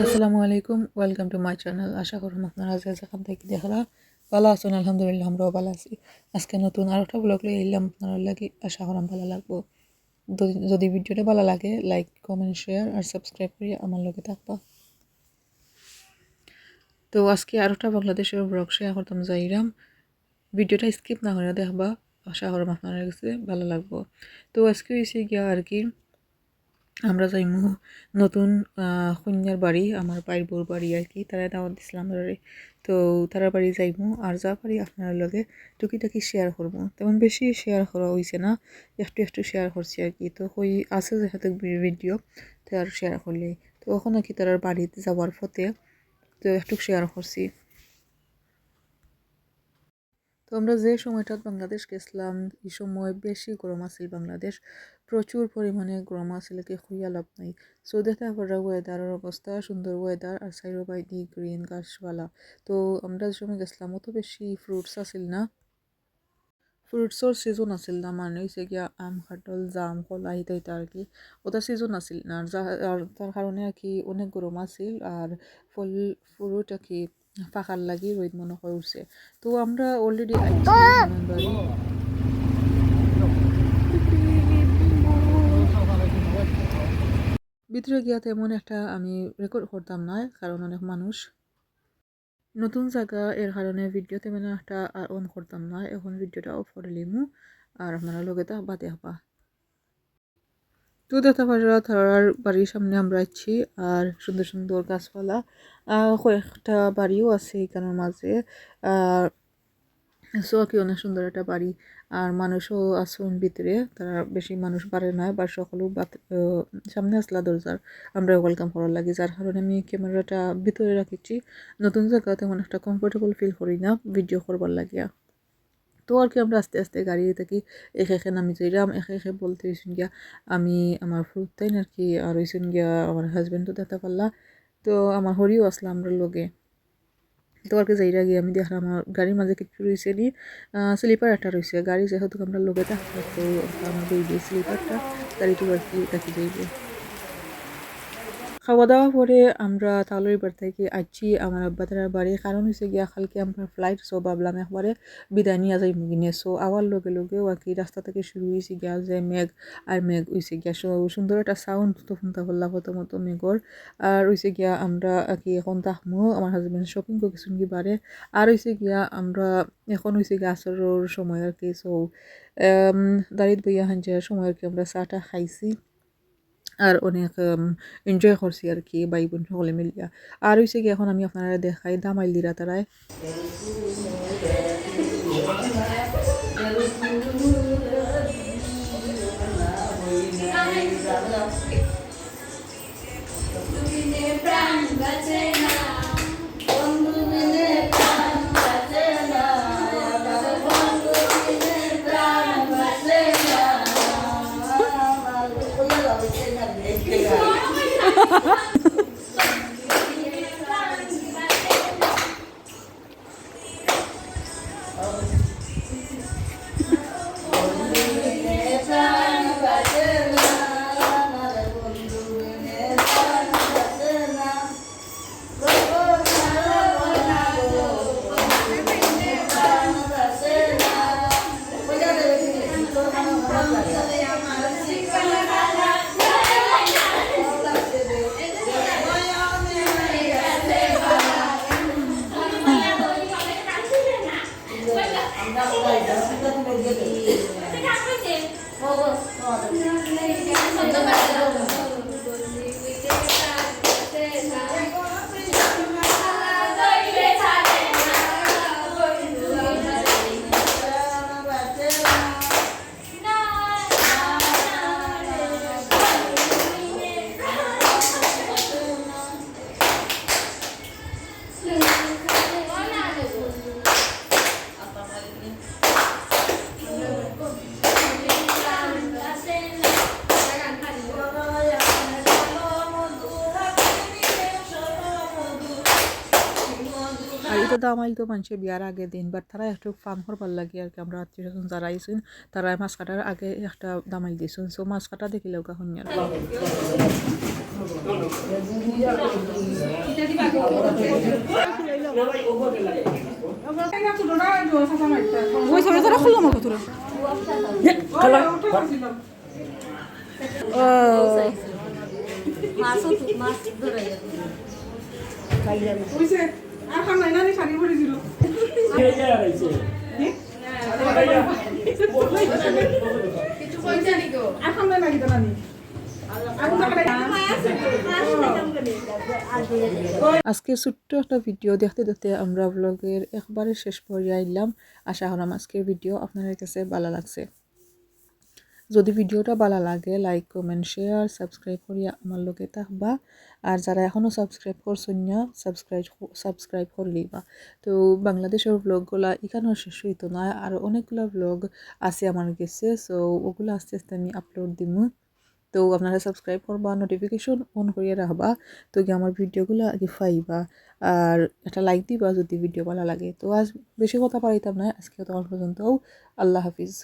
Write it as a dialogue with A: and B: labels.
A: আসসালামু আলাইকুম, welcome to my channel. আশা করুন আপনারা যে যেখান থেকে দেখরা ভালো আছেন। আলহামদুলিল্লাহ আমরাও ভালো আছি। আজকে নতুন আর একটা ব্লগ লই এলাম আপনারা লাগি। আশা করাম ভালো লাগবো। যদি ভিডিওটা ভালো লাগে লাইক কমেন্ট শেয়ার আর সাবস্ক্রাইব করে আমার লগে থাকবা। তো আজকে আর একটা বাংলাদেশের ব্লগ শেয়ার করতাম যাইরাম। ভিডিওটা স্কিপ না করে দেখবা, আশা করাম আপনারা কাছে ভালো লাগবো। তো আজকে হয়েছে গিয়া আর কি আমরা যাইমু নতুন কন্যার বাড়ি, আমার বাইর বউর বাড়ি আর কি। তারা দাওয়াত দিছিলাম ধরে, তো তারা বাড়ি যাইমু। আর যা পারি আপনার লগে টুকিটাকি শেয়ার করবো। তেমন বেশি শেয়ার করা হয়েছে না, একটু একটু শেয়ার করছি আর কি। তো কই আছে যেহেতু ভিডিও, তো আর শেয়ার করলে তো ওখানে কি তার বাড়িতে যাওয়ার পথে তো একটু শেয়ার করছি। তো আমরা যে সময়টা বাংলাদেশ গেছিলাম এই সময় বেশি গরম আছিল, বাংলাদেশ প্রচুর পরিমাণে গরম আছিল, কি খুইয়া লাভ নাই। সো দেখতে পারা ওয়েদারের অবস্থা সুন্দর ওয়েদার, আর সাইডো বাইদি গ্রিন গাছপালা। তো আমরা যে সময় গেছিলাম অত বেশি ফ্রুটস আছিল না, ফ্রুটসর সিজন আছিল না, মানে হয়েছে গিয়া আম কাঁঠাল জাম কলা ইতা ইতা আর কি। ওটা সিজন আছিল না, আর তার কারণে আর কি অনেক গরম আছিল। আর ফল ফ্রুট আর কি ফাঁকার লাগি রোদ মনে হয় উঠছে। তো আমরা অলরেডি ভিতরে গিয়া তেমন একটা আমি রেকর্ড করতাম না, কারণ অনেক মানুষ নতুন জায়গা, এর কারণে ভিডিও তেমন একটা আর অন করতাম না। এখন ভিডিওটা অফ করে লিমু আর আপনারা লগে তা বাদে হবা। তো দেখতে পারা তার বাড়ির সামনে আমরা আছি, আর সুন্দর সুন্দর গাছপালা, কয়েকটা বাড়িও আছে এখানের মাঝে। আর সো কি অনেক সুন্দর একটা বাড়ি, আর মানুষও আসুন ভিতরে, তারা বেশি মানুষ বাড়ে নয় বা সকলেও সামনে আসলা দরজার আমরা ওয়েলকাম করার লাগে, যার কারণে আমি ক্যামেরাটা ভিতরে রাখিছি। নতুন জায়গা তেমন একটা কমফোর্টেবল ফিল করি না ভিডিও করবার লাগিয়া। তো আর কি আমরা আস্তে আস্তে গাড়ি থাকি একে একে নামি যাইলাম, একে একে বলতে হয়েছেন গিয়া আমি আমার ফ্রুট তাই আর কি, আর হয়েছেন গিয়া আমার হাজব্যান্ডও দেখতে পারলা। তো আমার হরিও আসলাম আমরা লগে। তো আর কি যাইরা গিয়ে আমি দেখলাম আমার গাড়ির মাঝে কিছু রয়েছে নি, স্লিপার একটা রয়েছে গাড়ি, যেহেতু আমরা লগে থাকবো তো আমার বইবে স্লিপারটা গাড়িটু আর কি থাকি যাইবে। খাওয়া দাওয়া পরে আমরা তালুর বাড়ি থেকে আইছি আমার আব্বাদের বাড়ি, কারণ হয়েছে গিয়া কালকে আমরা ফ্লাইট। সো ভাবলাম একবারে বিদায় নিয়ে যাই মুগিনে। সো আওয়ার লগে লগেও আর কি রাস্তা থেকে শুরু হয়েছে গিয়া যে মেঘ, আর মেঘ হয়েছে গিয়া সুন্দর একটা সাউন্ড তো শুনতে পারলাম প্রথমত মেঘর। আর হয়েছে গিয়া আমরা আর কি এখন তাহমো আমার হাজব্যান্ড শপিং করছি কি বারে। আর হয়েছে গিয়া আমরা এখন হয়েছে গিয়া আসরের সময় আর কি। সো দাঁড়িয়ে বইয়া হাঞ্জার সময় আর কি আমরা চাটা খাইছি, আর অনেক এনজয় করছি আর কি ভাই বোন সকলে মিলিয়া। আর হয়েছে কি এখন আমি আপনারা দেখাই দামাইল দিরা তারায়। দামাইল তো মানুষে বিয়ার আগে দিন বাট তারা একটু ফান করবার লাগে আর কি আমরা আত্মীয় স্বজন যারা আইসুন তারা মাছ কাটার আগে একটা দামাইল দিয়েছেন সো মাছ কাটা দেখিলেও কাহন আর ওই সরে তারা খুললাম কত তোরা আজকে ছোট্ট একটা ভিডিও দেখতে দেখতে আমরা ব্লগের একবারে শেষ পর্যায়ে আইলাম। আশা করলাম আজকের ভিডিও আপনাদের কাছে ভালো লাগছে। যদি ভিডিওটা ভালো লাগে লাইক কমেন্ট শেয়ার সাবস্ক্রাইব করিয়া আমার লগে থাকবা আর যারা এখনও সাবস্ক্রাইব করছেন না সাবস্ক্রাইব করে লইবা। তো বাংলাদেশের ব্লগগুলা এখানেও শেষ হইতো না, আর অনেকগুলো ব্লগ আছে আমার কাছে, সো ওগুলো আস্তে আস্তে আমি আপলোড দিমু। তো আপনারা সাবস্ক্রাইব করবা, নোটিফিকেশন অন করিয়ে রাখবা, তো কি আমার ভিডিওগুলো আগে পাইবা। আর একটা লাইক দিবা যদি ভিডিও ভালো লাগে। তো আজ বেশি কথা পারিতাম না, আজকে তখন পর্যন্ত। আল্লাহ হাফিজ।